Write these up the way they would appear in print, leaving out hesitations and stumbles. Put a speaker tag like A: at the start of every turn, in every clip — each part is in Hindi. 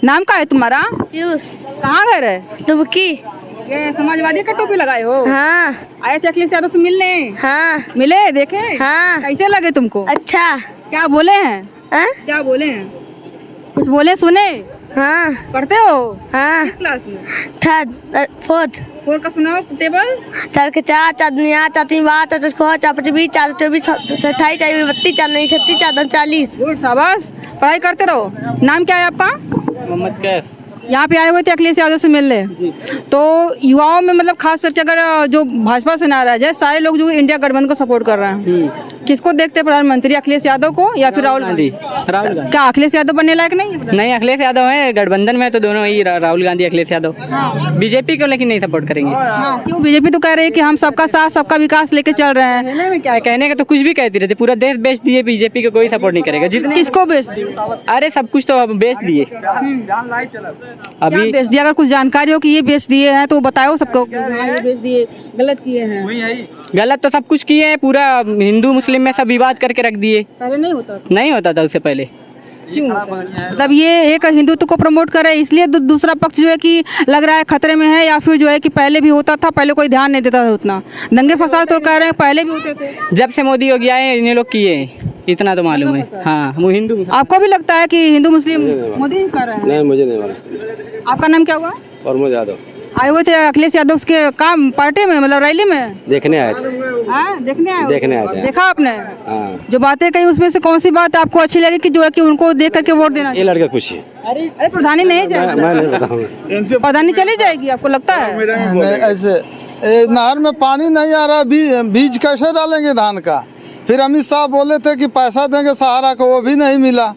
A: नाम क्या है तुम्हारा?
B: पीयूष।
A: कहाँ घर है?
B: डुबकी।
A: ये समाजवादी का टोपी लगाए हो?
B: हाँ।
A: आए थे अखिलेश यादव से मिलने?
B: हाँ।
A: मिले, देखे?
B: हाँ।
A: कैसे लगे तुमको?
B: अच्छा।
A: क्या बोले हैं?
B: हाँ?
A: क्या बोले हैं? कुछ बोले सुने?
B: हाँ।
A: पढ़ते हो?
B: हाँ।
A: किस क्लास में?
B: Third fourth.
A: फोर का सुनाओ टेबल।
B: 4 के 4 4 दुनिया 4 3 बार 4 4 4 20 4 24 28 4 32 4 9 36 4 40।
A: गुड, शाबाश। पढ़ाई करते रहो। नाम क्या है आपका?
C: मोहम्मद कैफ।
A: यहाँ पे आए हुए थे अखिलेश यादव से मिलने, तो युवाओं में मतलब खास करके अगर जो भाजपा से नाराज है, सारे लोग जो इंडिया गठबंधन को सपोर्ट कर रहे हैं, किसको देखते हैं प्रधानमंत्री? अखिलेश यादव को या फिर राहुल गांधी?
C: राहुल गांधी।
A: क्या अखिलेश यादव बनने लायक नहीं है?
C: नहीं, अखिलेश यादव है गठबंधन में, तो दोनों ही राहुल गांधी अखिलेश यादव। बीजेपी को लेकिन नहीं सपोर्ट करेंगे।
A: हाँ, क्यों? बीजेपी तो कह रही है कि हम सबका साथ सबका विकास लेके चल रहे हैं।
C: कहने में क्या है, कहने का तो कुछ भी कहती रहती, पूरा देश बेच दिए, बीजेपी को कोई सपोर्ट नहीं करेगा। जितने
A: किसको बेच दिए?
C: अरे सब कुछ तो अब बेच दिए। अभी
A: बेच दिया? अगर कुछ जानकारी हो कि ये बेच दिए हैं तो बताओ सबको कि हाँ ये बेच दिए, गलत किए हैं।
C: गलत तो सब कुछ किए हैं, पूरा हिंदू मुस्लिम में सब विवाद करके रख दिए।
A: पहले नहीं होता था।
C: नहीं होता था उससे पहले।
A: क्यों होता है? मतलब ये एक हिंदुत्व को प्रमोट करे इसलिए दूसरा पक्ष जो है कि लग रहा है खतरे में है, या फिर जो है कि पहले भी होता था, पहले कोई ध्यान नहीं देता था उतना? दंगे फसाद तो कह रहे हैं पहले भी होते थे।
C: जब से मोदी योगी आए इन्हें लोग किए हैं, इतना तो मालूम है। हाँ, वो हिंदू।
A: आपको भी लगता है कि हिंदू मुस्लिम मोदी ही कर रहे हैं?
D: नहीं, मुझे नहीं मालूम।
A: आपका नाम क्या हुआ?
D: प्रमोद यादव।
A: आए हुए थे अखिलेश यादव के काम पार्टी में, मतलब रैली में?
D: देखने आए थे।
A: हाँ, देखने आए हो?
D: देखने आए थे।
A: देखा आपने?
D: हाँ।
A: जो बातें कही उसमें से कौन सी बात आपको अच्छी लगी कि जो है कि उनको देख करके वोट देना?
D: ये लड़के पूछिए।
A: अरे प्रधानी नहीं जाएगी?
D: मैं नहीं बताऊंगा।
A: प्रधानी चली जाएगी आपको लगता है?
E: ऐसे नहर में पानी नहीं आ रहा, बीज कैसे डालेंगे धान का? फिर अमित शाह बोले थे कि पैसा देंगे सहारा को, वो भी नहीं मिला।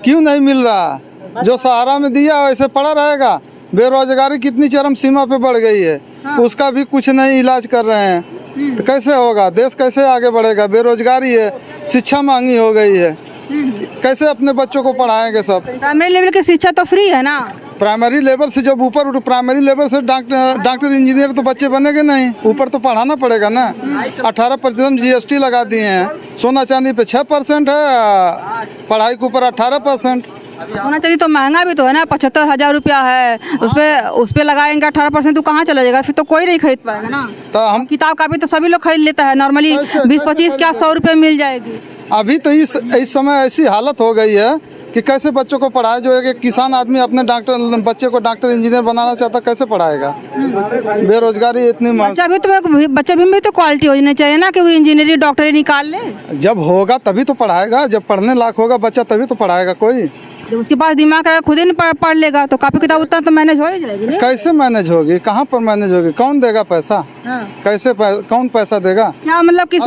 E: क्यों नहीं मिल रहा? जो सहारा में दिया वैसे पड़ा रहेगा। बेरोजगारी कितनी चरम सीमा पे बढ़ गई है। हाँ। उसका भी कुछ नहीं इलाज कर रहे हैं, तो कैसे होगा? देश कैसे आगे बढ़ेगा? बेरोजगारी है, शिक्षा महंगी हो गई है, कैसे अपने बच्चों को पढ़ाएंगे? सब
A: प्राइमरी लेवल की शिक्षा तो फ्री है ना?
E: प्राइमरी लेवल से जब ऊपर उठ, प्राइमरी लेवल से डॉक्टर इंजीनियर तो बच्चे बनेंगे नहीं, ऊपर तो पढ़ाना पड़ेगा ना। 18% GST लगा दिए हैं। सोना चांदी पे 6% है, पढ़ाई के ऊपर 18%।
A: सोना चांदी तो महंगा भी तो है ना, 75,000 रुपया है। उस पे लगाएंगे 18%, तो कहाँ चला जाएगा? फिर तो कोई नहीं खरीद पाएगा ना।
E: तो हम
A: किताब कापी तो सभी लोग खरीद लेता है नॉर्मली, 20-25 क्या 100 रुपये मिल जाएगी।
E: अभी तो इस समय ऐसी हालत हो गई है कि कैसे बच्चों को पढ़ाए? जो है कि किसान आदमी अपने बच्चे को डॉक्टर इंजीनियर बनाना चाहता, कैसे पढ़ाएगा? बेरोजगारी इतनी
A: बच्चा भी तो क्वालिटी होनी चाहिए ना कि वो इंजीनियरिंग डॉक्टरी निकाल ले।
E: जब होगा तभी तो पढ़ाएगा, जब पढ़ने लायक होगा बच्चा तभी तो पढ़ाएगा कोई।
A: जब उसके पास दिमाग है खुद ही नहीं पढ़ लेगा तो कॉपी किताब उतना तो मैनेज हो ही जाएगी नहीं?
E: कैसे मैनेज होगी? कहाँ पर मैनेज होगी? कौन देगा पैसा?
A: हाँ।
E: कैसे कौन पैसा देगा?
A: क्या मतलब कि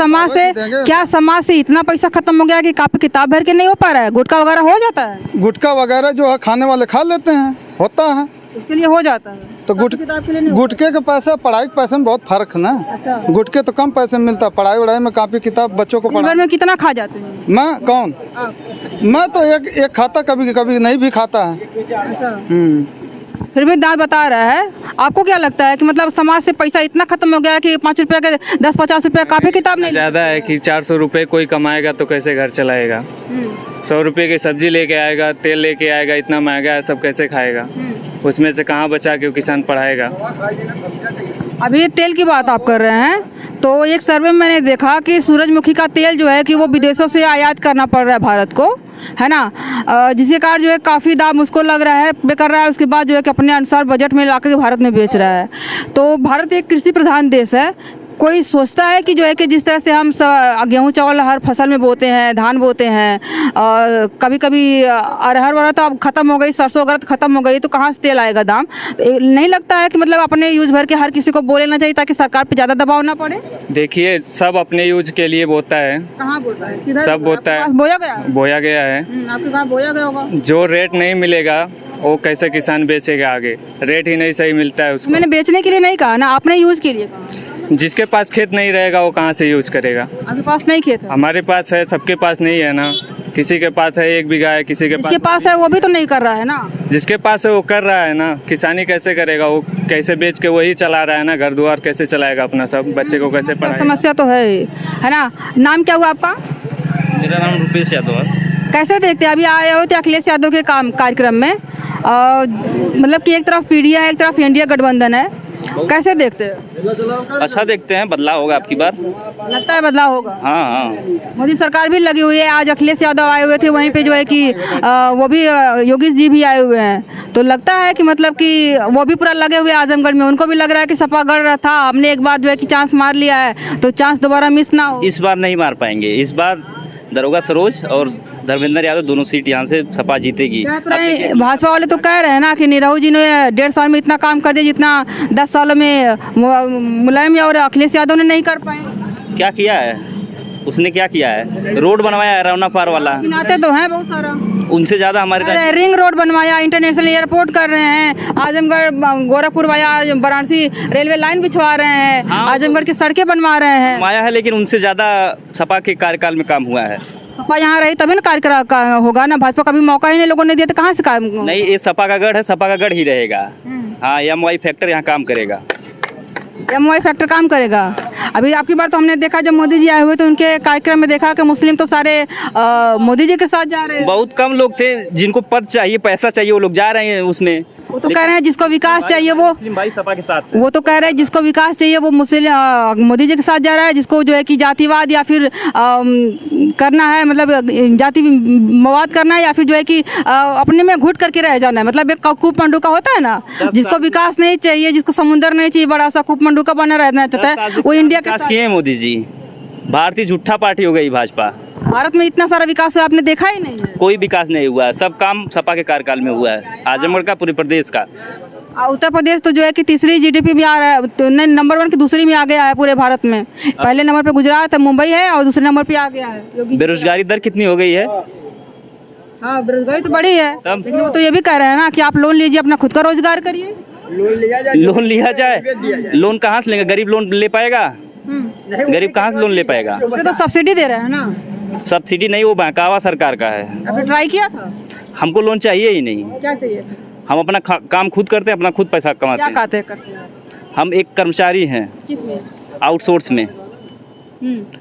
A: समाज से इतना पैसा खत्म हो गया कि कॉपी किताब भर के नहीं हो पा रहा है? गुटखा वगैरह हो जाता है?
E: गुटखा वगैरह जो है खाने वाले खा लेते हैं, होता है,
A: उसके लिए हो जाता है।
E: तो गुटखे के पैसे पढ़ाई के पैसे में बहुत फर्क है ना।
A: अच्छा।
E: गुटखे तो कम पैसे में मिलता है, पढ़ाई वढ़ाई में कॉपी किताब बच्चों को पढ़ाई
A: में कितना खा जाते हैं?
E: मैं कौन? मैं तो एक खाता, कभी कभी नहीं भी खाता है।
A: फिर भी दांत बता रहा है। आपको क्या लगता है कि मतलब समाज से पैसा इतना खत्म हो गया है कि 5 रुपए के 10-50 रुपए कॉपी किताब नहीं
F: ज्यादा है कि 400 रुपए कोई कमाएगा तो कैसे घर चलाएगा? 100 रुपए की सब्जी लेके आएगा, तेल लेके आएगा, इतना महंगा है, सब कैसे खाएगा? उसमें से कहाँ बचा के किसान पढ़ाएगा?
A: अभी ये तेल की बात आप कर रहे हैं, तो एक सर्वे में मैंने देखा कि सूरजमुखी का तेल जो है कि वो विदेशों से आयात करना पड़ रहा है भारत को, है ना, जिसके कारण जो है काफ़ी दाम उसको लग रहा है, पे कर रहा है। उसके बाद जो है कि अपने अनुसार बजट में लाकर के भारत में बेच रहा है। तो भारत एक कृषि प्रधान देश है। कोई सोचता है कि जो है कि जिस तरह से हम गेहूँ चावल हर फसल में बोते हैं, धान बोते हैं, और कभी कभी अरहर वगैरह तो अब ख़त्म हो गई, सरसों वगैरह तो ख़त्म हो गई, तो कहाँ से तेल आएगा दाम? तो नहीं लगता है कि मतलब अपने यूज भर के हर किसी को बोल लेना चाहिए ताकि सरकार पे ज़्यादा दबाव ना पड़े?
F: देखिए, सब अपने यूज के लिए बोता है।
A: कहाँ बोता है?
F: सब बोता है। बोया गया है।
A: आपके कहाँ बोया गया होगा?
F: जो रेट नहीं मिलेगा वो कैसे किसान बेचेगा आगे? रेट ही नहीं सही मिलता है उसको।
A: मैंने बेचने के लिए नहीं कहा ना, आपने यूज के लिए कहा।
F: जिसके पास खेत नहीं रहेगा वो कहाँ से यूज करेगा?
A: आपके पास नहीं खेत है?
F: हमारे पास है, सबके पास नहीं है ना। किसी के पास है 1 बीघा है, किसी के
A: पास है वो भी तो नहीं कर रहा है ना।
F: जिसके पास है वो कर रहा है ना। किसानी कैसे करेगा? वो कैसे बेच के वही चला रहा है ना, घर द्वार कैसे चलाएगा अपना, सब बच्चे को कैसे पढ़ाएगा?
A: समस्या तो है ना। नाम क्या हुआ आपका?
G: मेरा नाम रुपेश यादव है।
A: कैसे देखते हैं, अभी आए हो थे अखिलेश यादव के कार्यक्रम में, मतलब कि एक तरफ पीडीआई है, एक तरफ इंडिया गठबंधन है, कैसे देखते हैं?
G: अच्छा देखते हैं, बदलाव होगा आपकी बार।
A: लगता है बदलाव होगा।
G: हाँ हाँ,
A: मोदी सरकार भी लगी हुई है। आज अखिलेश यादव आए हुए थे, वहीं पे जो है कि वो भी योगी जी भी आए हुए हैं। तो लगता है कि मतलब कि वो भी पूरा लगे हुए हैं आजमगढ़ में। उनको भी लग रहा है कि सपा गढ़ था, हमने एक बार जो है कि चांस मार लिया है, तो चांस दोबारा मिस ना हो।
G: इस बार नहीं मार पाएंगे। इस बार दरोगा सरोज और धर्मेंद्र यादव दोनों सीट यहाँ से सपा जीतेगी।
A: कह तो रहे भाजपा वाले तो कह रहे हैं ना कि निरहू जी ने 1.5 साल में इतना काम कर दिया जितना 10 सालों में मुलायम और अखिलेश यादव ने नहीं कर पाए।
G: क्या किया है उसने? क्या किया है? रोड बनवाया है रौना पार वाला,
A: गिनाते तो हैं बहुत सारा।
G: उनसे ज्यादा हमारे
A: अरे रिंग रोड बनवाया, इंटरनेशनल एयरपोर्ट कर रहे हैं, Azamgarh Gorakhpur via Varanasi railway line बिछवा रहे हैं, आजमगढ़ की सड़कें बनवा रहे हैं।
G: माया है, लेकिन उनसे ज्यादा सपा के कार्यकाल में काम हुआ है।
A: सपा यहाँ रही तभी ना कार्य होगा ना। भाजपा का भी मौका ही नहीं लोगों ने दिया, तो कहाँ से काम?
G: नहीं, ये सपा का गढ़ है, सपा का गढ़ ही रहेगा। हाँ, MY फैक्टर यहाँ काम करेगा।
A: MY फैक्टर काम करेगा। अभी आपकी बार तो हमने देखा जब मोदी जी आए हुए तो उनके कार्यक्रम में देखा कि मुस्लिम तो सारे मोदी जी के साथ जा रहे हैं।
G: बहुत कम लोग थे जिनको पद चाहिए, पैसा चाहिए, वो लोग जा रहे हैं उसमें।
A: वो तो कह रहे हैं जिसको विकास चाहिए वो
G: मुस्लिम भाई सपा के साथ है।
A: वो तो कह रहे हैं जिसको विकास चाहिए वो मुस्लिम मोदी जी के साथ जा रहा है। जिसको जो है कि जातिवाद या फिर करना है, मतलब जाति मवाद करना है, या फिर जो है कि अपने में घुट करके रह जाना है, मतलब एक कूप मंडू का होता है ना, जिसको विकास नहीं चाहिए, जिसको समुद्र नहीं चाहिए, बड़ा सा कूप मंडू का बना रहना चाहता है, वो इंडिया के
G: विकास
A: साथ।
G: किए हैं मोदी जी। भारतीय झूठा पार्टी हो गई भाजपा।
A: भारत में इतना सारा विकास हुआ आपने देखा ही नहीं है।
G: कोई विकास नहीं हुआ है, सब काम सपा के कार्यकाल में हुआ है, आजमगढ़ का, पूरे प्रदेश का।
A: उत्तर प्रदेश तो जो है कि तीसरी GDP में आ रहा है, तो नंबर 1 की दूसरी में आ गया है पूरे भारत में। पहले नंबर पे गुजरात मुंबई है और दूसरे नंबर पे आ गया है योगी।
G: बेरोजगारी दर कितनी हो गई है?
A: हाँ, बेरोजगारी तो बड़ी है,
G: तब?
A: लेकिन वो तो ये भी कह रहे हैं ना कि आप लोन लीजिए, अपना खुद का रोजगार करिए।
G: लोन लिया जाए, लोन कहाँ से लेंगे? गरीब लोन ले पाएगा? गरीब कहाँ से लोन ले पाएगा?
A: तो सब्सिडी दे रहे हैं ना।
G: सब्सिडी नहीं, वो बहकावा सरकार का है।
A: आपने ट्राई किया था?
G: हमको लोन चाहिए ही नहीं।
A: क्या चाहिए?
G: हम अपना काम खुद करते हैं, अपना खुद पैसा कमाते
A: क्या
G: हैं।
A: करते हैं?
G: हम एक कर्मचारी हैं
A: किसमें?
G: आउटसोर्स में।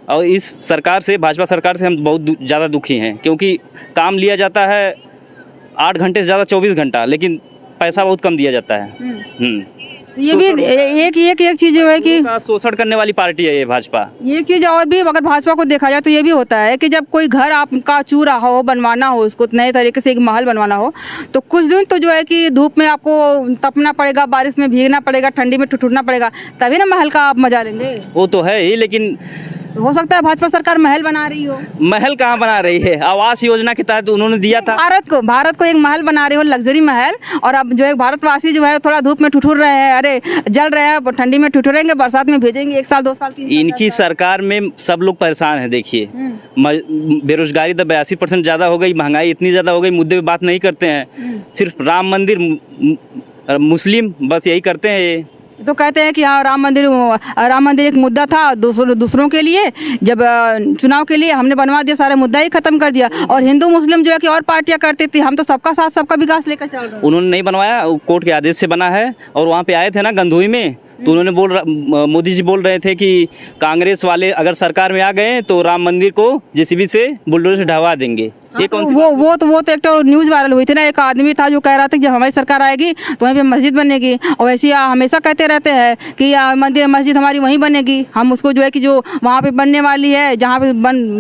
G: और इस सरकार से, भाजपा सरकार से हम बहुत ज़्यादा दुखी हैं, क्योंकि काम लिया जाता है 8 घंटे से ज़्यादा 24 घंटा, लेकिन पैसा बहुत कम दिया जाता है।
A: ये भी एक चीज जो है कि
G: शोषण करने वाली पार्टी है ये भाजपा।
A: ये चीज और भी अगर भाजपा को देखा जाए तो ये भी होता है कि जब कोई घर आपका चू रहा हो, बनवाना हो, उसको नए तरीके से एक महल बनवाना हो, तो कुछ दिन तो जो है कि धूप में आपको तपना पड़ेगा, बारिश में भीगना पड़ेगा, ठंडी में ठिठुरना पड़ेगा, तभी ना महल का आप मजा लेंगे।
G: वो तो है ही, लेकिन
A: हो सकता है भाजपा सरकार महल बना रही हो।
G: महल कहाँ बना रही है? आवास योजना के तहत उन्होंने दिया था।
A: भारत को एक महल बना रही हो, लग्जरी महल, और अब जो है भारतवासी जो है थोड़ा धूप में ठिठुर रहे हैं, अरे जल रहे हैं, ठंडी में ठिठुरेंगे, बरसात में भेजेंगे, 1 साल 2 साल की।
G: इनकी सरकार में सब लोग परेशान है। देखिए, बेरोजगारी तो 82% ज़्यादा हो गई, महंगाई इतनी ज़्यादा हो गई, मुद्दे पे बात नहीं करते हैं। सिर्फ राम मंदिर, मुस्लिम, बस यही करते हैं ये।
A: तो कहते हैं कि हाँ, राम मंदिर एक मुद्दा था दूसरों के लिए, जब चुनाव के लिए हमने बनवा दिया, सारे मुद्दा ही खत्म कर दिया। और हिंदू मुस्लिम जो है कि और पार्टियां करती थी, हम तो सबका साथ सबका विकास लेकर चल रहे हैं।
G: उन्होंने नहीं बनवाया, कोर्ट के आदेश से बना है। और वहाँ पे आए थे ना गंधोई में, तो उन्होंने मोदी जी बोल रहे थे कि कांग्रेस वाले अगर सरकार में आ गए तो राम मंदिर को JCB से बुलडोजर से ढहवा देंगे। ये कौन सी
A: वो तो एक तो न्यूज़ वायरल हुई थी ना, एक आदमी था जो कह रहा था कि जब हमारी सरकार आएगी तो वहीं पे मस्जिद बनेगी, और वैसे हमेशा कहते रहते हैं कि मस्जिद हमारी वहीं बनेगी। हम उसको जो है कि जो वहाँ पे बनने वाली है, जहाँ पे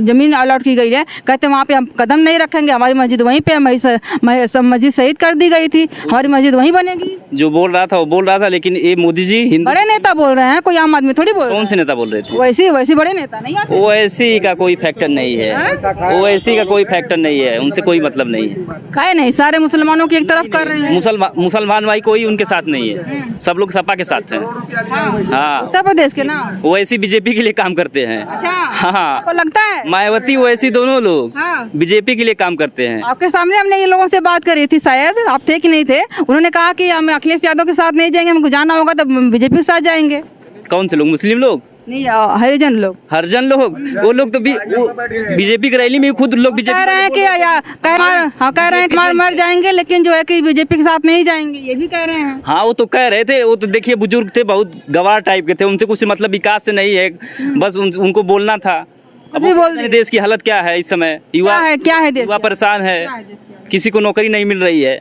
A: जमीन अलॉट की गई है, कहते हैं वहाँ पे हम कदम नहीं रखेंगे, हमारी मस्जिद वहीं पे, मस्जिद शहीद कर दी गई थी, हमारी मस्जिद वहीं बनेगी।
G: जो बोल रहा था वो बोल रहा था, लेकिन ये मोदी जी
A: बड़े नेता बोल रहे हैं, कोई आम आदमी थोड़ी बोल रहा है।
G: कौन से नेता बोल रहे थे?
A: वैसे बड़े नेता नहीं आते।
G: ओवैसी का कोई फैक्टर नहीं है, ओवैसी का कोई फैक्टर नहीं है, उनसे कोई मतलब नहीं है।
A: काहे नहीं, सारे मुसलमानों की एक तरफ कर रहे हैं।
G: मुसलमान भाई कोई उनके साथ नहीं है, सब लोग सपा के साथ हैं। हाँ,
A: उत्तर प्रदेश के ना
G: ओवैसी BJP के लिए काम करते हैं।
A: अच्छा,
G: हाँ,
A: आपको लगता है?
G: मायावती ओवैसी दोनों लोग
A: हाँ।
G: BJP के लिए काम करते हैं।
A: आपके सामने हमने ये लोगों से बात करी थी, शायद आप थे कि नहीं थे। उन्होंने कहा कि हम अखिलेश यादव के साथ नहीं जाएंगे, हमको जाना होगा तो BJP के साथ जाएंगे।
G: कौन से लोग? मुस्लिम लोग
A: नहीं, हरिजन लोग।
G: हरिजन लोग, वो लोग तो BJP की रैली में खुद लोग
A: कह रहे हैं कि कह रहे हैं कि मर जाएंगे, लेकिन जो है कि BJP के साथ नहीं जाएंगे, ये भी कह रहे हैं।
G: हाँ, वो तो कह रहे थे। वो तो देखिए बुजुर्ग थे, बहुत गवार टाइप के थे, उनसे कुछ मतलब विकास से नहीं है, बस उनको बोलना था। अब देश की हालत क्या है इस समय? युवा
A: क्या है
G: युवा परेशान है, किसी को नौकरी नहीं मिल रही है।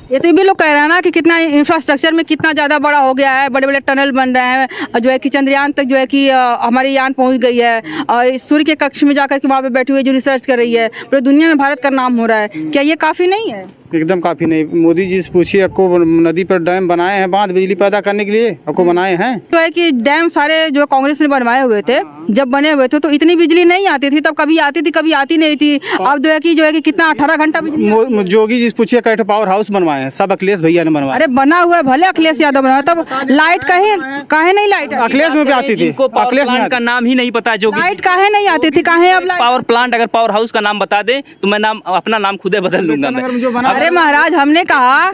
A: ये तो ये भी लोग कह रहे हैं ना कि कितना इंफ्रास्ट्रक्चर में कितना ज़्यादा बड़ा हो गया है, बड़े बड़े टनल बन रहे हैं, और जो है कि चंद्रयान तक जो है कि हमारी यान पहुंच गई है, और इस सूर्य के कक्ष में जाकर के वहाँ पे बैठी हुई जो रिसर्च कर रही है, पूरी दुनिया में भारत का नाम हो रहा है। क्या ये काफ़ी नहीं है?
H: एकदम काफ़ी नहीं। मोदी जी से पूछिए, आपको नदी पर डैम बनाए हैं, बांध बिजली पैदा करने के लिए आपको बनाए हैं?
A: तो है कि डैम सारे जो कांग्रेस ने बनवाए हुए थे, जब बने हुए थे तो इतनी बिजली नहीं आती थी, तब कभी आती थी कभी आती नहीं थी। अब जो है कि कितना 18 घंटा बिजली।
H: जोगी जी से पूछिए, कैसे पावर हाउस बनवाए हैं? सब अखिलेश भैया ने बनवाया।
A: अरे बना हुआ है, भले अखिलेश यादव बनाया, तब लाइट काहे नहीं लाइट?
H: अखिलेश में भी आती थी।
G: अखिलेश का नाम ही नहीं पता है। जो
A: लाइट काहे नहीं आती थी? काहे अब
G: पावर प्लांट, अगर पावर हाउस का नाम बता दे तो मैं नाम अपना नाम खुदे बदल लूंगा मैं।
A: अरे महाराज, हमने कहा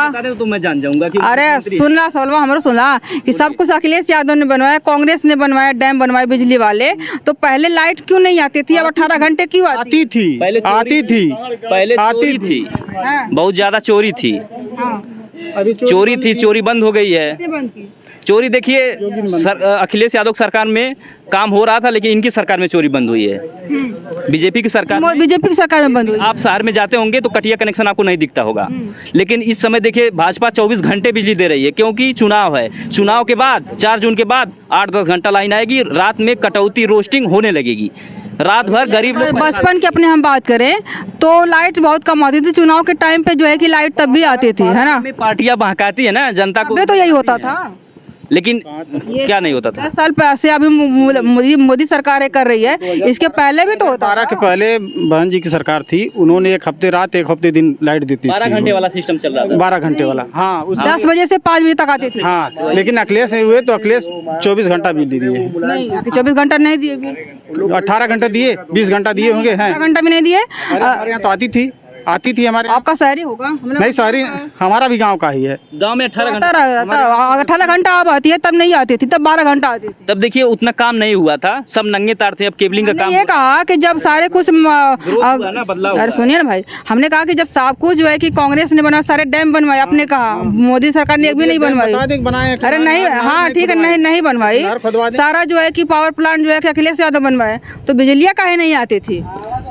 G: बता दे तो मैं जान जाऊंगा कि
A: अरे सुनना सलवा, हमारा सुना कि सब कुछ अखिलेश यादव ने बनवाया, कांग्रेस ने बनवाया, डैम बनवाए बिजली वाले। तो पहले लाइट क्यों नहीं आती थी? अब 18 घंटे क्यों
H: आती थी?
G: पहले चोरी थी, बहुत ज्यादा चोरी थी। चोरी थी, चोरी बंद हो गई है। चोरी देखिए, अखिलेश यादव सरकार में काम हो रहा था, लेकिन इनकी सरकार में चोरी बंद हुई है। बीजेपी की सरकार में बंद हुई। आप शहर में जाते होंगे तो कटिया कनेक्शन आपको नहीं दिखता होगा, लेकिन इस समय देखिए भाजपा 24 घंटे बिजली दे रही है, क्योंकि चुनाव है। चुनाव के बाद 4 जून के बाद 8-10 घंटा लाइन आएगी, रात में कटौती रोस्टिंग होने लगेगी, रात भर गरीब लोग।
A: बचपन की अपने हम बात करें तो लाइट बहुत कम आती थी, चुनाव के टाइम पे जो है कि लाइट तब भी आती थी, है ना?
G: पार्टियां बहकाती है ना जनता को,
A: तो यही होता था,
G: लेकिन क्या नहीं होता था।
A: 10 साल से अभी मोदी सरकार कर रही है, इसके पहले भी तो होता।
H: 12 के पहले बहन जी की सरकार थी, उन्होंने 1 हफ्ते रात 1 हफ्ते दिन लाइट देती थी।
G: 12 घंटे वाला सिस्टम चल रहा था।
H: 12 घंटे वाला, हाँ।
A: 10 बजे से 5 बजे तक आती थी।
H: हाँ, लेकिन अखिलेश नहीं हुए तो अखिलेश 24 घंटा बिजली दिए।
A: नहीं, 24 घंटा नहीं दिए,
H: 18 घंटा दिए, 20 घंटा दिए होंगे।
A: 18 घंटा भी नहीं दिए।
H: हमारे यहाँ तो आती थी हमारे।
A: आपका शहरी होगा?
H: नहीं, शहरी हमारा भी गांव का ही है।
G: गांव में 18
A: घंटा अब आती है, तब नहीं आती थी, तब 12 घंटा आती थी।
G: तब देखिए उतना काम नहीं हुआ था, सब नंगे तार थे। अब केबलिंग का काम
A: ये कहा कि जब सारे कुछ अरे सुनिए ना भाई, हमने कहा कि जब सब कुछ जो है कि कांग्रेस ने बना, सारे डैम बनवाए, आपने कहा मोदी सरकार ने एक भी नहीं बनवाई। अरे नहीं, हाँ ठीक है, नहीं बनवाई। सारा जो है कि पावर प्लांट जो है कि अखिलेश यादव बनवाए, तो बिजलियाँ काहे नहीं आती थी?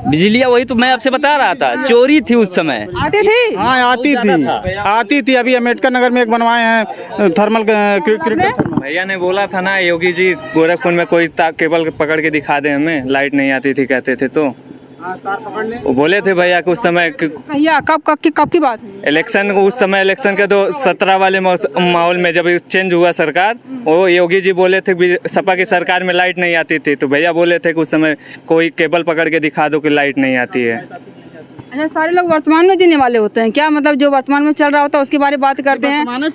G: बिजलियाँ वही तो मैं आपसे बता रहा था, चोरी थी उस समय।
A: आती थी?
H: हाँ, आती थी। अभी अम्बेडकर नगर में एक बनवाए हैं थर्मल
F: भैया ने बोला था ना, योगी जी गोरखपुर में कोई केबल पकड़ के दिखा दे, हमें लाइट नहीं आती थी कहते थे, तो वो बोले थे भैया कि उस समय
A: कब की बात है?
F: इलेक्शन, उस समय इलेक्शन के तो 17 वाले माहौल में जब चेंज हुआ सरकार, वो योगी जी बोले थे सपा की सरकार में लाइट नहीं आती थी, तो भैया बोले थे कि उस समय कोई केबल पकड़ के दिखा दो कि लाइट नहीं आती है।
A: अच्छा, सारे लोग वर्तमान में जीने वाले होते हैं क्या? मतलब जो वर्तमान में चल रहा होता है उसके बारे में बात करते हैं,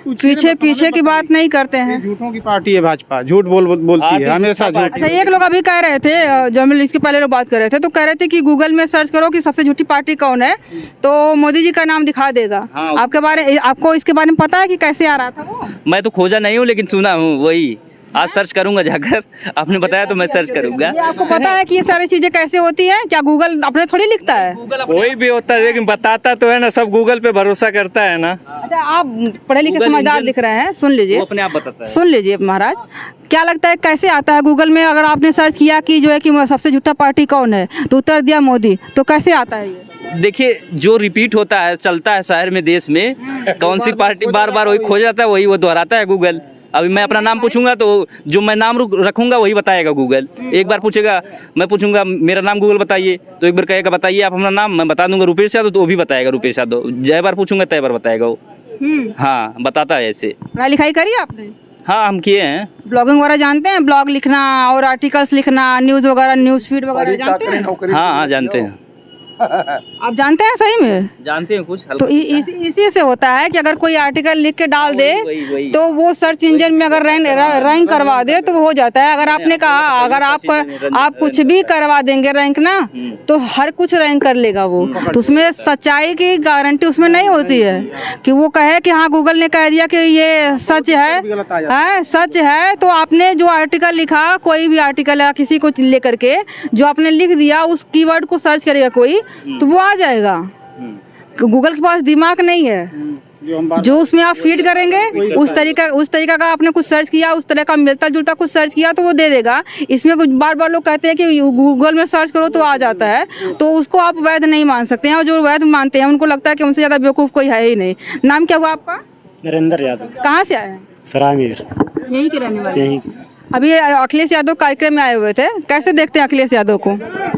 A: पीछे की बात नहीं करते हैं।
H: झूठों की पार्टी है भाजपा, झूठ बोलती है हमेशा झूठ।
A: अच्छा, एक लोग अभी कह रहे थे, जो हम इसके पहले लोग बात कर रहे थे, तो कह रहे थे कि गूगल में सर्च करो कि सबसे झूठी पार्टी कौन है, तो मोदी जी का नाम दिखा देगा। आपको इसके बारे में पता है कि कैसे आ रहा था वो?
G: मैं तो खोजा नहीं हूँ, लेकिन सुना हूँ, वही आज सर्च करूंगा जाकर। आपने बताया तो मैं सर्च करूंगा।
A: आपको पता है कि ये सारी चीजें कैसे होती हैं? क्या गूगल अपने थोड़ी लिखता है?
F: कोई भी होता है, लेकिन बताता तो है ना, सब गूगल पे भरोसा करता है ना।
A: अच्छा, आप पढ़े लिखे समझदार दिख रहे हैं, सुन लीजिए,
G: अपने आप बताता है।
A: सुन लीजिए महाराज, क्या लगता है कैसे आता है गूगल में? अगर आपने सर्च किया कि जो है कि सबसे झूठा पार्टी कौन है, तो उत्तर दिया मोदी, तो कैसे आता है ये?
G: देखिए, जो रिपीट होता है, चलता है शहर में, देश में, कौन सी पार्टी बार बार वही खो जाता है, वही वो दोहराता है गूगल। अभी मैं अपना नाम पूछूंगा तो जो मैं नाम रखूंगा वही बताएगा गूगल। एक बार पूछेगा, मैं पूछूंगा मेरा नाम गूगल बताइए, तो एक बार कहेगा बताइए आप अपना नाम, मैं बता दूंगा रुपेश यादव, तो वो भी बताएगा रुपेश यादव। जय बार पूछूंगा तय बार बताएगा वो। हाँ, बताता है ऐसे।
A: पढ़ाई लिखाई करी आपने?
G: हाँ, हम किए हैं।
A: ब्लॉगिंग वगैरह जानते हैं? ब्लॉग लिखना और आर्टिकल्स लिखना, न्यूज़ वगैरह, न्यूज़ फीड वगैरह जानते हैं?
G: हाँ, जानते हैं।
A: आप जानते हैं? सही में
G: जानते हैं कुछ।
A: तो इसी से होता है कि अगर कोई आर्टिकल लिख के डाल दे तो वो सर्च इंजन में अगर रैंक करवा दे तो वो हो जाता है। अगर आपने कहा, अगर आप कुछ भी करवा देंगे रैंक ना, तो हर कुछ रैंक कर लेगा वो। तो उसमें सच्चाई की गारंटी उसमें नहीं होती है कि वो कहे कि हाँ गूगल ने कह दिया कि ये सच है, सच है। तो आपने जो आर्टिकल लिखा, कोई भी आर्टिकल या किसी को लेकर के जो आपने लिख दिया, उस कीवर्ड को सर्च करेगा कोई तो वो आ जाएगा। गूगल के पास दिमाग नहीं है, जो उसमें आप फीड करेंगे उस तरीका का आपने कुछ सर्च किया, उस तरह का मिलता जुलता कुछ सर्च किया तो वो दे देगा। इसमें कुछ बार बार लोग कहते हैं कि गूगल में सर्च करो तो आ जाता है, तो उसको आप वैध नहीं मान सकते हैं। और जो वैध मानते हैं उनको लगता है कि उनसे ज़्यादा बेवकूफ़ कोई है ही नहीं। नाम क्या हुआ आपका?
I: नरेंद्र यादव।
A: कहाँ से आए हैं?
I: सरामीर।
A: यहीं के रहने वाले?
I: यहीं।
A: अभी अखिलेश यादव कार्यक्रम में आए हुए थे, कैसे देखते हैं अखिलेश यादव को?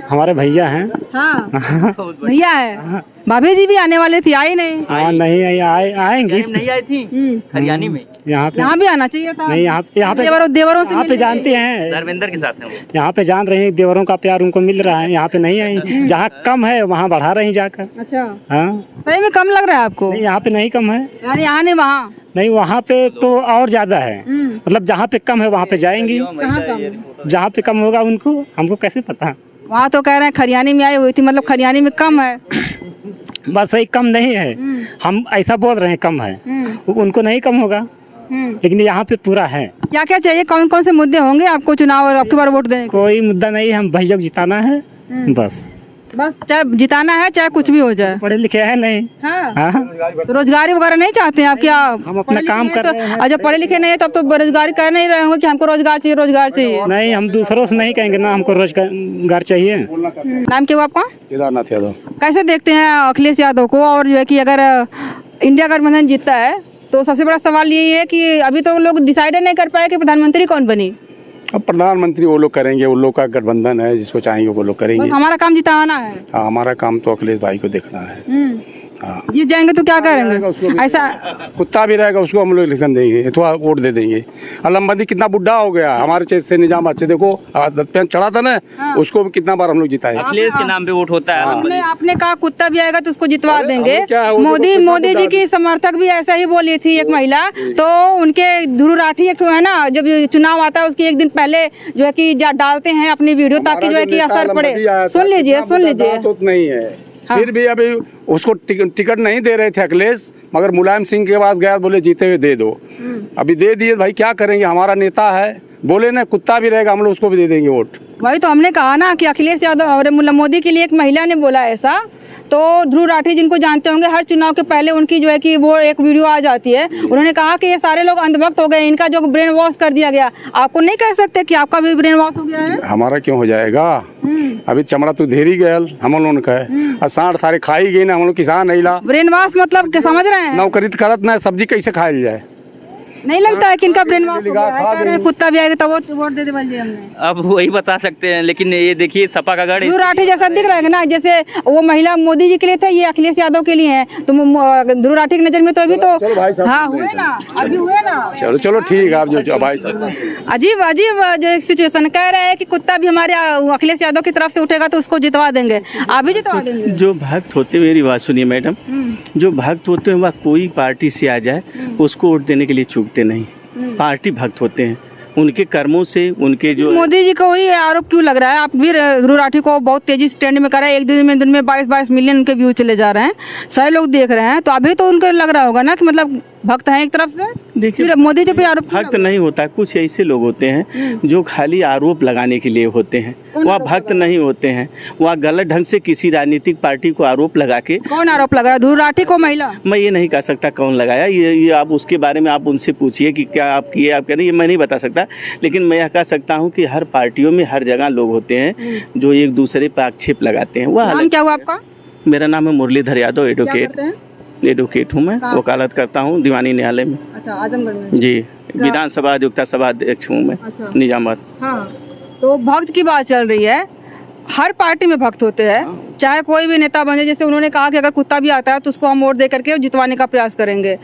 I: हमारे भैया हैं।
A: हाँ भैया है। भाभी जी भी आने वाले थे, आई नहीं?
I: हाँ नहीं आएंगी।
C: नहीं आई थी हरियाणा में।
I: यहाँ
A: भी आना चाहिए था।
I: नहीं, यहाँ पे
A: देवरों से
I: यहाँ पे जानते हैं,
C: धर्मेंद्र के साथ हैं।
I: यहाँ पे जान रहे हैं देवरों का प्यार उनको मिल रहा है, यहाँ पे नहीं आई। जहाँ कम है वहाँ बढ़ा रही जाकर।
A: अच्छा,
I: हाँ
A: सही में कम लग रहा है आपको?
I: नहीं, यहाँ पे नहीं कम है।
A: यानी यहाँ नहीं वहाँ?
I: नहीं, वहाँ पे तो और ज्यादा है। मतलब जहाँ पे कम है वहाँ पे जाएंगी।
A: कहाँ कम?
I: जहाँ पे कम होगा उनको हमको कैसे पता?
A: वहाँ तो कह रहे हैं खरियानी में आई हुई थी, मतलब खरियानी में कम है।
I: बस सही कम नहीं है, हम ऐसा बोल रहे हैं कम है, उनको नहीं कम होगा, लेकिन यहाँ पे पूरा है।
A: क्या क्या चाहिए, कौन कौन से मुद्दे होंगे आपको चुनाव और आपके बार वोट देने?
I: कोई मुद्दा नहीं है, हम भैया को जिताना है बस।
A: चाहे जिताना है चाहे कुछ भी हो जाए।
I: पढ़े लिखे है नहीं।
A: हाँ। तो रोजगारी वगैरह नहीं चाहते हैं आप? क्या
I: हम अपना काम कर रहे हैं।
A: जब पढ़े लिखे नहीं है तब तो बेरोजगारी कर नहीं रहे होंगे कि हमको रोजगार चाहिए।
I: नहीं, हम दूसरों से नहीं कहेंगे ना हमको रोजगार चाहिए।
A: नाम क्या हुआ आपका?
D: केदारनाथ यादव।
A: कैसे देखते हैं अखिलेश यादव को? और जो है कि अगर इंडिया गठबंधन जीतता है तो सबसे बड़ा सवाल यही है कि अभी तो लोग डिसाइड नहीं कर पाए कि प्रधानमंत्री कौन बनी।
D: अब प्रधानमंत्री वो लोग करेंगे, उन लोग का गठबंधन है, जिसको चाहेंगे वो लोग करेंगे।
A: हमारा काम जिताना है।
D: हाँ, हमारा काम तो अखिलेश भाई को देखना है। हाँ,
A: जीत जाएंगे तो क्या करेंगे? ऐसा
D: कुत्ता भी रहेगा उसको हम लोग इलेक्शन देंगे, थोड़ा वोट दे देंगे। अलमबंदी कितना बुढ़ा हो गया, हमारे चेत से निजाम अच्छे देखो चढ़ा था ना, उसको भी कितना बार हम लोग जिताए।
C: अखिलेश के नाम पे वोट होता है।
A: आपने कहा कुत्ता भी आएगा तो उसको जितवा देंगे। मोदी जी की समर्थक भी ऐसा ही बोली थी एक महिला, तो उनके ध्रुव राठी एक है ना, जब चुनाव आता है उसकी एक दिन पहले जो है कि डालते हैं अपनी वीडियो ताकि जो है कि असर पड़े। सुन लीजिए
D: नहीं है। फिर भी अभी उसको टिकट नहीं दे रहे थे अखिलेश, मगर मुलायम सिंह के पास गया, बोले जीते हुए दे दो। अभी दे दिए भाई, क्या करेंगे, हमारा नेता है, बोले ना कुत्ता भी रहेगा हम लोग उसको भी दे देंगे वोट।
A: वही तो हमने कहा ना कि अखिलेश यादव और मोदी के लिए एक महिला ने बोला ऐसा। तो ध्रुव राठी जिनको जानते होंगे, हर चुनाव के पहले उनकी जो है कि वो एक वीडियो आ जाती है। उन्होंने कहा कि ये सारे लोग अंधभक्त हो गए, इनका जो ब्रेन वॉश कर दिया गया। आपको नहीं कह सकते कि आपका भी ब्रेन वॉश हो गया है?
D: हमारा क्यों हो जाएगा? अभी चमड़ा तो धेरी गया हम लोग का है, और सांड सारे खाई गई ना, हम लोग किसान नहीं ला।
A: ब्रेन वॉश मतलब समझ रहे हैं?
D: नौकरी करत ना, सब्जी कैसे खाई जाए?
A: नहीं लगता है कि इनका ब्रेन वॉश हो गया है? कह रहे हैं कुत्ता भी आएगा तो वोट दे दे हमने।
C: अब वही बता सकते हैं, लेकिन ये देखिए सपा का गढ़
A: ध्रुव राठी जैसा दिख रहा है ना, जैसे वो महिला मोदी जी के लिए थे, ये अखिलेश यादव के लिए है। तो ध्रुव राठी की नजर में तो अभी तो हाँ हुए ना, अभी हुए ना।
D: चलो ठीक है, आप जो भाई साहब
A: अजीब जो सिचुएशन कह रहे हैं कि कुत्ता भी हमारे अखिलेश यादव की तरफ से उठेगा तो उसको जितवा देंगे। आप भी जितवा देंगे?
G: जो भक्त होते, मेरी बात सुनिए मैडम, जो भक्त होते हैं वह कोई पार्टी से आ जाए उसको वोट देने के लिए चूकते नहीं। पार्टी भक्त होते हैं, उनके कर्मों से, उनके जो
A: मोदी जी को ही आरोप क्यों लग रहा है? आप भी ध्रुव राठी को बहुत तेजी से ट्रेंड में कर रहे हैं, एक दिन में 22 मिलियन उनके व्यू चले जा रहे हैं, सारे लोग देख रहे हैं। तो अभी तो उनको लग रहा होगा ना कि मतलब भक्त हैं एक तरफ से।
G: देखिए,
A: मोदी जी पे आरोप
G: भक्त नहीं होता, कुछ ऐसे लोग होते हैं जो खाली आरोप लगाने के लिए होते हैं, वह भक्त नहीं होते हैं। वह गलत ढंग से किसी राजनीतिक पार्टी को आरोप लगा के।
A: कौन आरोप लगा? ध्रुव राठी को महिला?
G: मैं ये नहीं कह सकता कौन लगाया, ये आप उसके बारे में आप उनसे पूछिए कि क्या आप किए, आप कह रहे, ये मैं नहीं बता सकता। लेकिन मैं यह कह सकता हूँ कि हर पार्टियों में हर जगह लोग होते हैं जो एक दूसरे पर आक्षेप लगाते हैं। वह
A: नाम क्या हुआ आपका?
G: मेरा नाम है मुरलीधर यादव, एडवोकेट हूँ मैं।
A: हाँ।
G: वकालत करता हूँ दीवानी न्यायालय में।
A: अच्छा, आजमगढ़ में?
G: जी, विधानसभा अधिवक्ता सभा अध्यक्ष हूँ मैं।
A: अच्छा।
G: निजामाबाद।
A: हाँ, तो भक्त की बात चल रही है, हर पार्टी में भक्त होते हैं, चाहे कोई भी नेता बने। जैसे उन्होंने कहा कि अगर कुत्ता भी आता है तो उसको हम वोट दे करके जितवाने का प्रयास करेंगे।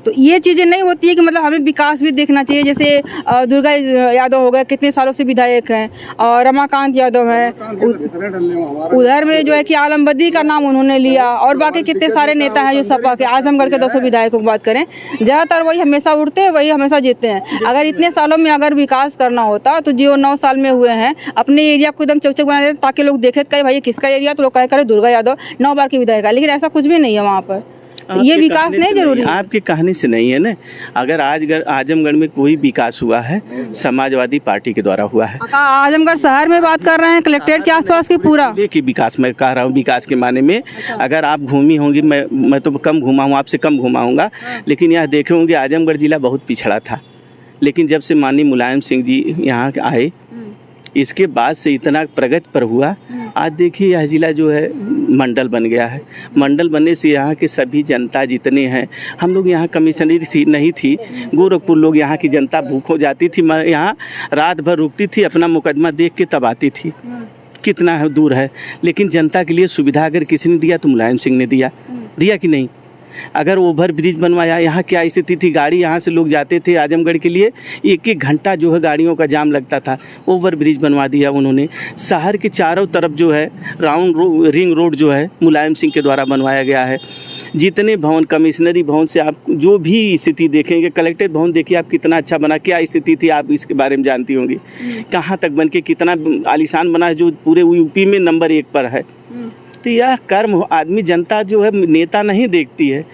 A: तो ये चीज़ें नहीं होती है कि मतलब हमें विकास भी देखना चाहिए। जैसे दुर्गा यादव हो गए, कितने सालों से विधायक हैं, और रमाकांत यादव है, उधर में जो है कि आलमबदी का नाम उन्होंने लिया, और बाकी कितने सारे नेता हैं जो सपा के, आजमगढ़ के 200 विधायकों की बात करें, ज़्यादातर वही हमेशा उठते हैं, वही हमेशा जीतते हैं। अगर इतने सालों में अगर विकास करना होता तो जो 9 साल में हुए हैं, अपने एरिया को एकदम चौचक बना देते ताकि लोग देखे कहीं भाई किसका एरिया, तो लोग कहे करे दुर्गा यादव 9 बार की विधायक है। लेकिन ऐसा कुछ भी नहीं है वहाँ पर। तो ये विकास नहीं जरूरी है?
J: आपकी कहानी से नहीं है ना। अगर आज आजमगढ़ में कोई विकास हुआ है समाजवादी पार्टी के द्वारा हुआ है।
A: आजमगढ़ शहर में बात कर रहे हैं, कलेक्ट्रेट के आसपास की पूरा
J: कि विकास मैं कह रहा हूँ, विकास के माने में अगर आप घूमी होंगी, मैं तो कम घूमा हूँ, आपसे कम घूमा हूँगा, लेकिन यहाँ देखे होंगे आजमगढ़ जिला बहुत पिछड़ा था। लेकिन जब से माननीय मुलायम सिंह जी यहाँ आए, इसके बाद से इतना प्रगति पर हुआ। आज देखिए यह जिला जो है मंडल बन गया है। मंडल बनने से यहाँ के सभी जनता जितने हैं, हम लोग यहाँ कमिश्नरी नहीं थी, गोरखपुर लोग यहाँ की जनता भूख हो जाती थी, यहाँ रात भर रुकती थी, अपना मुकदमा देख के तब आती थी। कितना है दूर है, लेकिन जनता के लिए सुविधा अगर किसी ने दिया तो मुलायम सिंह ने दिया कि नहीं। अगर ओवर ब्रिज बनवाया, यहाँ क्या स्थिति थी, गाड़ी यहाँ से लोग जाते थे आजमगढ़ के लिए, एक एक घंटा जो है गाड़ियों का जाम लगता था। ओवर ब्रिज बनवा दिया उन्होंने। शहर के चारों तरफ जो है रिंग रोड जो है मुलायम सिंह के द्वारा बनवाया गया है। जितने भवन, कमिश्नरी भवन से आप जो भी स्थिति देखेंगे, कलेक्ट्रेट भवन देखिए आप कितना अच्छा बना, क्या स्थिति थी आप इसके बारे में जानती होंगी। कहाँ तक बन के कितना आलीशान बना है, जो पूरे यूपी में नंबर 1 पर है। तो यह कर्म आदमी, जनता जो है नेता नहीं देखती है,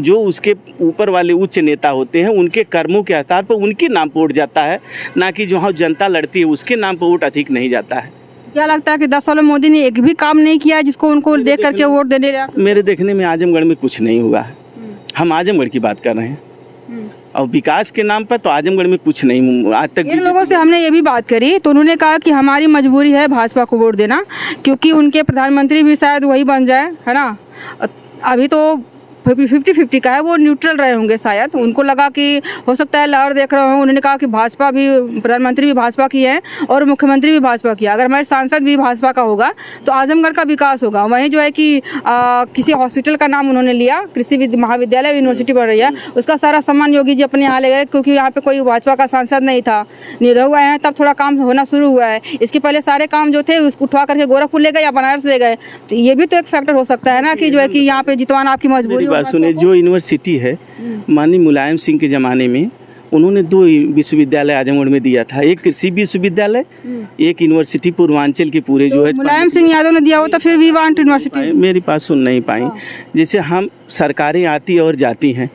J: जो उसके ऊपर वाले उच्च नेता होते हैं उनके कर्मों के आधार पर उनके नाम पर वोट जाता है, ना कि जो जनता लड़ती है उसके नाम पर वोट अधिक नहीं जाता है।
A: क्या लगता है कि 10 सालों में मोदी ने एक भी काम नहीं किया जिसको उनको देख करके वोट देने लगा?
J: मेरे देखने में आजमगढ़ में कुछ नहीं हुआ है। हम आजमगढ़ की बात कर रहे हैं और विकास के नाम पर तो आजमगढ़ में कुछ नहीं आज तक।
A: इन लोगों से हमने ये भी बात करी तो उन्होंने कहा कि हमारी मजबूरी है भाजपा को वोट देना, क्योंकि उनके प्रधानमंत्री भी शायद वही बन जाए, है ना। अभी तो 50-50 का है, वो न्यूट्रल रहे होंगे शायद। उनको लगा कि हो सकता है लहर देख रहे हो। उन्होंने कहा कि भाजपा भी, प्रधानमंत्री भी भाजपा की है और मुख्यमंत्री भी भाजपा की है। अगर हमारे सांसद भी भाजपा का होगा तो आजमगढ़ का विकास होगा। वहीं जो है कि किसी हॉस्पिटल का नाम उन्होंने लिया, कृषि महाविद्यालय यूनिवर्सिटी बन रही है, उसका सारा सामान योगी जी अपने यहाँ ले गए, क्योंकि यहाँ पे कोई भाजपा का सांसद नहीं था। निरहुआ है तब थोड़ा काम होना शुरू हुआ है। इसके पहले सारे काम जो थे उसको उठवा करके गोरखपुर ले गए या बनारस ले गए। तो ये भी तो एक फैक्टर हो सकता है ना कि जो है कि यहाँ पे जितवाना आपकी मजबूरी।
J: बात सुने, जो यूनिवर्सिटी है माननीय मुलायम सिंह के ज़माने में उन्होंने 2 विश्वविद्यालय आजमगढ़ में दिया था, एक कृषि विश्वविद्यालय, एक यूनिवर्सिटी पूर्वांचल के पूरे जो है
A: मुलायम सिंह यादव ने दिया हो तो फिर वी वांट यूनिवर्सिटी।
J: मेरी बात सुन नहीं पाई। जैसे हम सरकारें आती और जाती हैं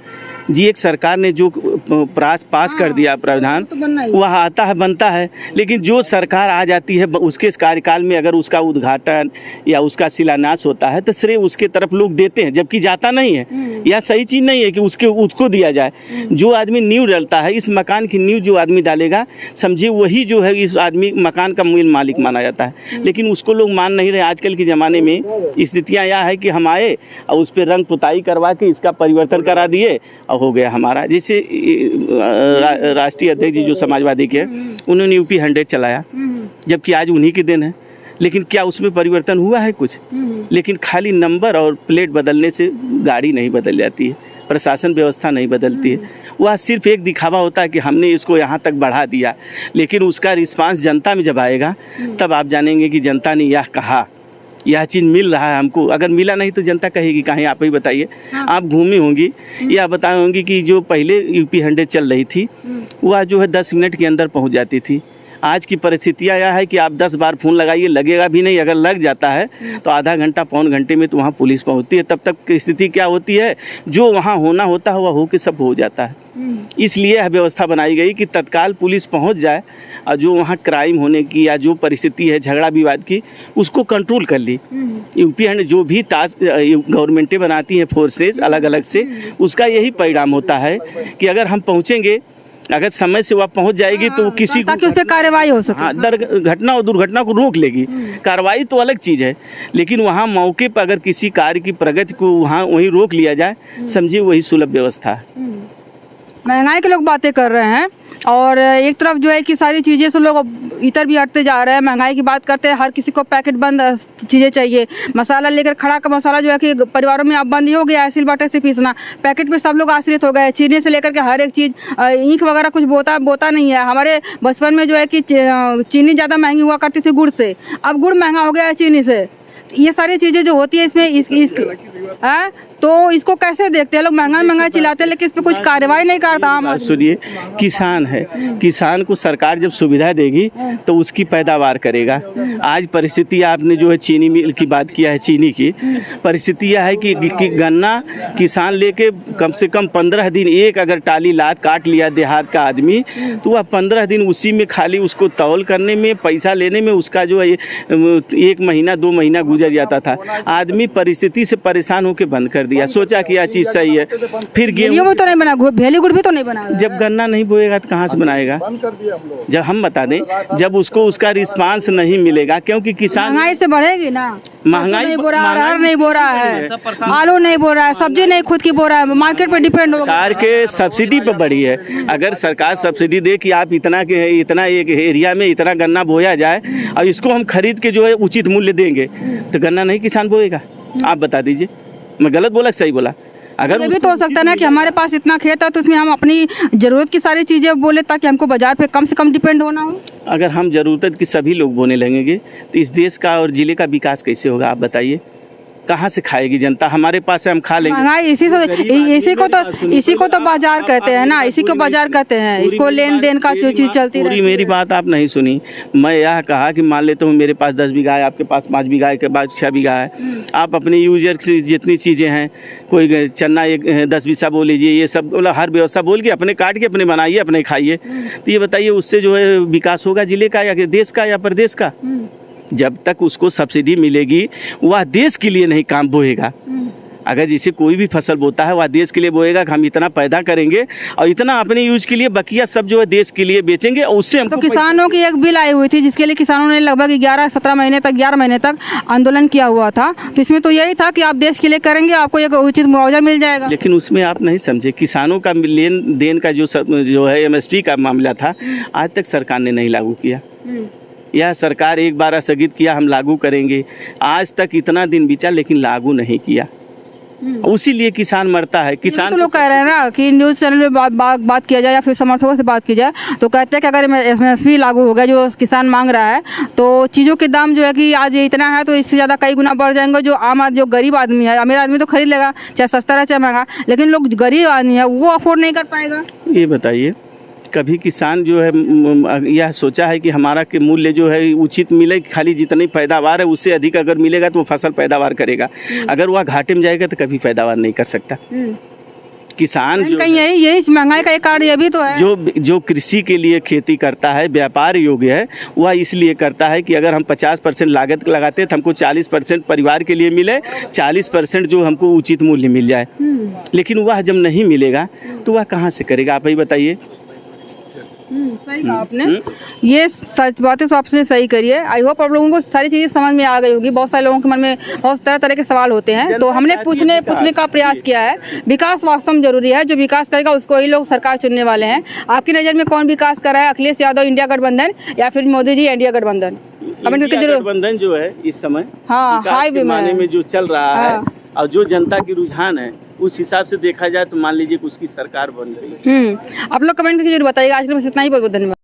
J: जी, एक सरकार ने जो पास कर दिया प्रावधान, वह आता है बनता है, लेकिन जो सरकार आ जाती है उसके कार्यकाल में अगर उसका उद्घाटन या उसका शिलान्यास होता है तो श्रेय उसके तरफ लोग देते हैं, जबकि जाता नहीं है। यह सही चीज़ नहीं है कि उसको दिया जाए। जो आदमी नींव डालता है, इस मकान की नींव जो आदमी डालेगा, समझिए वही जो है इस आदमी मकान का मूल मालिक माना जाता है। लेकिन उसको लोग मान नहीं रहे। आजकल के ज़माने में स्थितियाँ यह है कि हम आए और उस पर रंग पुताई करवा के इसका परिवर्तन करा दिए और हो गया हमारा। जैसे राष्ट्रीय अध्यक्ष जी जो समाजवादी के, उन्होंने यूपी 100 चलाया, जबकि आज उन्हीं के दिन है, लेकिन क्या उसमें परिवर्तन हुआ है कुछ? लेकिन खाली नंबर और प्लेट बदलने से गाड़ी नहीं बदल जाती है, प्रशासन व्यवस्था नहीं बदलती है। वह सिर्फ एक दिखावा होता है कि हमने इसको यहाँ तक बढ़ा दिया, लेकिन उसका रिस्पांस जनता में जब आएगा तब आप जानेंगे कि जनता ने यह कहा, यह चीज़ मिल रहा है हमको। अगर मिला नहीं तो जनता कहेगी कहीं। आप ही बताइए। आप घूमी होंगी या बताए होंगी कि जो पहले यूपी 100 चल रही थी वह जो है 10 मिनट के अंदर पहुंच जाती थी। आज की परिस्थितियाँ यह है कि आप 10 बार फ़ोन लगाइए, लगेगा भी नहीं। अगर लग जाता है तो आधा घंटा पौन घंटे में तो वहाँ पुलिस पहुँचती है। तब तक की स्थिति क्या होती है, जो वहाँ होना होता है वह हो के सब हो जाता है। इसलिए यह व्यवस्था बनाई गई कि तत्काल पुलिस पहुँच जाए और जो वहाँ क्राइम होने की या जो परिस्थिति है झगड़ा विवाद की, उसको कंट्रोल कर ली। यूपी ने जो भी टास्क गवर्नमेंटें बनाती हैं फोर्सेज अलग अलग से, उसका यही परिणाम होता है कि अगर हम पहुँचेंगे, अगर समय से वह पहुंच जाएगी तो किसी को,
A: ताकि उस पर कार्रवाई हो सके।
J: हाँ, घटना और दुर्घटना को रोक लेगी। कार्रवाई तो अलग चीज़ है, लेकिन वहाँ मौके पर अगर किसी कार्य की प्रगति को वहाँ वहीं रोक लिया जाए, समझिए वही सुलभ व्यवस्था है।
A: महंगाई के लोग बातें कर रहे हैं और एक तरफ जो है कि सारी चीज़ें से लोग इधर भी हटते जा रहे हैं। महंगाई की बात करते हैं, हर किसी को पैकेट बंद चीज़ें चाहिए। मसाला लेकर खड़ा का मसाला जो है कि परिवारों में अब बंद ही हो गया है, सिलबट्टे से पीसना। पैकेट पे सब लोग आश्रित हो गए। चीनी से लेकर के हर एक चीज़, ईंख वगैरह कुछ बोता नहीं है। हमारे बचपन में जो है कि चीनी ज़्यादा महंगी हुआ करती थी गुड़ से, अब गुड़ महंगा हो गया है चीनी से। ये सारी चीज़ें जो होती है इसमें है, तो इसको कैसे देखते हैं लोग? महंगा चिल्लाते हैं लेकिन इस पे कुछ कार्रवाई नहीं करता आम आदमी।
J: सुनिए, किसान है, किसान को सरकार जब सुविधा देगी तो उसकी पैदावार करेगा। आज परिस्थिति आपने जो है चीनी मिल की बात किया है, चीनी की परिस्थिति यह है कि गन्ना किसान लेके कम से कम 15 दिन एक अगर टाली लाद काट लिया देहात का आदमी, तो वह 15 दिन उसी में खाली उसको तौल करने में, पैसा लेने में उसका जो है 1 महीना 2 महीना गुजर जाता था। आदमी परिस्थिति से परेशान होकर बंद कर दिया, सोचा कि यह चीज़ सही है। फिर गेहूं
A: तो नहीं बना, भेली गुड़ भी तो नहीं बना।
J: जब गन्ना नहीं बोएगा तो कहाँ से बनाएगा? जब हम बता दें, जब उसको उसका रिस्पांस नहीं मिलेगा, क्योंकि किसान
A: महंगाई से बढ़ेगी ना।
J: महंगाई
A: नहीं बो रहा, अरहर नहीं बो रहा है, आलू नहीं बो रहा है, सब्जी नहीं खुद की बो रहा है, मार्केट पे डिपेंड हो।
J: सरकार के सब्सिडी पर बढ़ी है। अगर सरकार सब्सिडी दे कि आप इतना एक एरिया में इतना गन्ना बोया जाए और इसको हम खरीद के जो है उचित मूल्य देंगे, तो गन्ना नहीं किसान बोएगा? आप बता दीजिए, मैं गलत बोला सही बोला? अगर
A: ये भी तो हो सकता है ना कि हमारे पास इतना खेत है तो उसमें हम अपनी जरूरत की सारी चीजें बोले ताकि हमको बाजार पे कम से कम डिपेंड होना हो।
J: अगर हम जरूरत की सभी लोग बोने लगेंगे तो इस देश का और जिले का विकास कैसे होगा? आप बताइए, कहाँ से खाएगी जनता? हमारे पास है, हम खा लेंगे।
A: महंगाई इसी को तो बाजार कहते हैं ना, इसी को बाजार कहते हैं। इसको लेन देन का जो चीज चलती
J: पूरी मेरी बात आप नहीं सुनी। मैं यह कहा कि मान लेता हूँ मेरे पास 10 बीघा है, आपके पास 5 बीघा है, के बाद 6 बीघा है। आप अपने यूजर से जितनी चीज़ें हैं, कोई चन्ना 10 बीसा बोल लीजिए, ये सब मतलब हर व्यवस्था बोल के अपने काट के अपने बनाइए, अपने खाइए। तो ये बताइए, उससे जो है विकास होगा जिले का या देश का या प्रदेश का? जब तक उसको सब्सिडी मिलेगी वह देश के लिए नहीं काम बोएगा। अगर जैसे कोई भी फसल बोता है वह देश के लिए बोएगा कि हम इतना पैदा करेंगे और इतना अपने यूज के लिए, बकिया सब जो है देश के लिए बेचेंगे और उससे हमको।
A: तो किसानों की एक बिल आई हुई थी जिसके लिए किसानों ने लगभग 11 महीने तक आंदोलन किया हुआ था। तो इसमें तो यही था कि आप देश के लिए करेंगे, आपको एक उचित मुआवजा मिल जाएगा।
J: लेकिन उसमें आप नहीं समझे, किसानों का लेन देन का जो है MSP का मामला था, आज तक सरकार ने नहीं लागू किया। यह सरकार एक बार स्थगित किया, हम लागू करेंगे, आज तक इतना दिन बीता लेकिन लागू नहीं किया। उसी लिए किसान मरता है। किसान
A: तो लोग कह रहे हैं ना कि न्यूज़ चैनल में बात किया जाए या फिर समर्थकों से बात की जाए तो कहते हैं कि अगर MSP लागू हो गया जो किसान मांग रहा है, तो चीज़ों के दाम जो है कि आज ये इतना है तो इससे ज़्यादा कई गुना बढ़ जाएंगे। जो गरीब आदमी है, अमीर आदमी तो खरीद लेगा, चाहे सस्ता रहे चाहे महंगा, लेकिन लोग गरीब आदमी है वो अफोर्ड नहीं कर पाएगा।
J: ये बताइए, कभी किसान जो है यह सोचा है कि हमारा के मूल्य जो है उचित मिले, खाली जितनी पैदावार है उससे अधिक अगर मिलेगा तो वो फसल पैदावार करेगा। अगर वह घाटे में जाएगा तो कभी पैदावार नहीं कर सकता। किसान जो
A: यही महंगाई का एक कारण ये भी तो है।
J: जो कृषि के लिए खेती करता है, व्यापार योग्य है, वह इसलिए करता है कि अगर हम 50% लागत लगाते हैं तो हमको 40% परिवार के लिए मिले, 40% जो हमको उचित मूल्य मिल जाए। लेकिन वह जब नहीं मिलेगा तो वह कहाँ से करेगा? आप ही बताइए।
A: सही कहा आपने, ये सच बातें तो आपने सही करी है। आई होप आप लोगों को सारी चीज़ें समझ में आ गई होगी। बहुत सारे लोगों के मन में बहुत तरह के सवाल होते हैं, तो हमने पूछने का प्रयास किया है। विकास वास्तव में जरूरी है, जो विकास करेगा उसको ही लोग सरकार चुनने वाले हैं। आपकी नज़र में कौन विकास कर रहा है? अखिलेश यादव इंडिया गठबंधन या फिर मोदी जी इंडिया गठबंधन?
J: गठबंधन जो है इस समय हाई पैमाने में जो चल रहा है और जो जनता की रुझान है उस हिसाब से देखा जाए तो मान लीजिए कि उसकी सरकार बन रही है।
A: आप लोग कमेंट करके जरूर बताइएगा। आज के लिए बस इतना ही, बहुत बहुत धन्यवाद।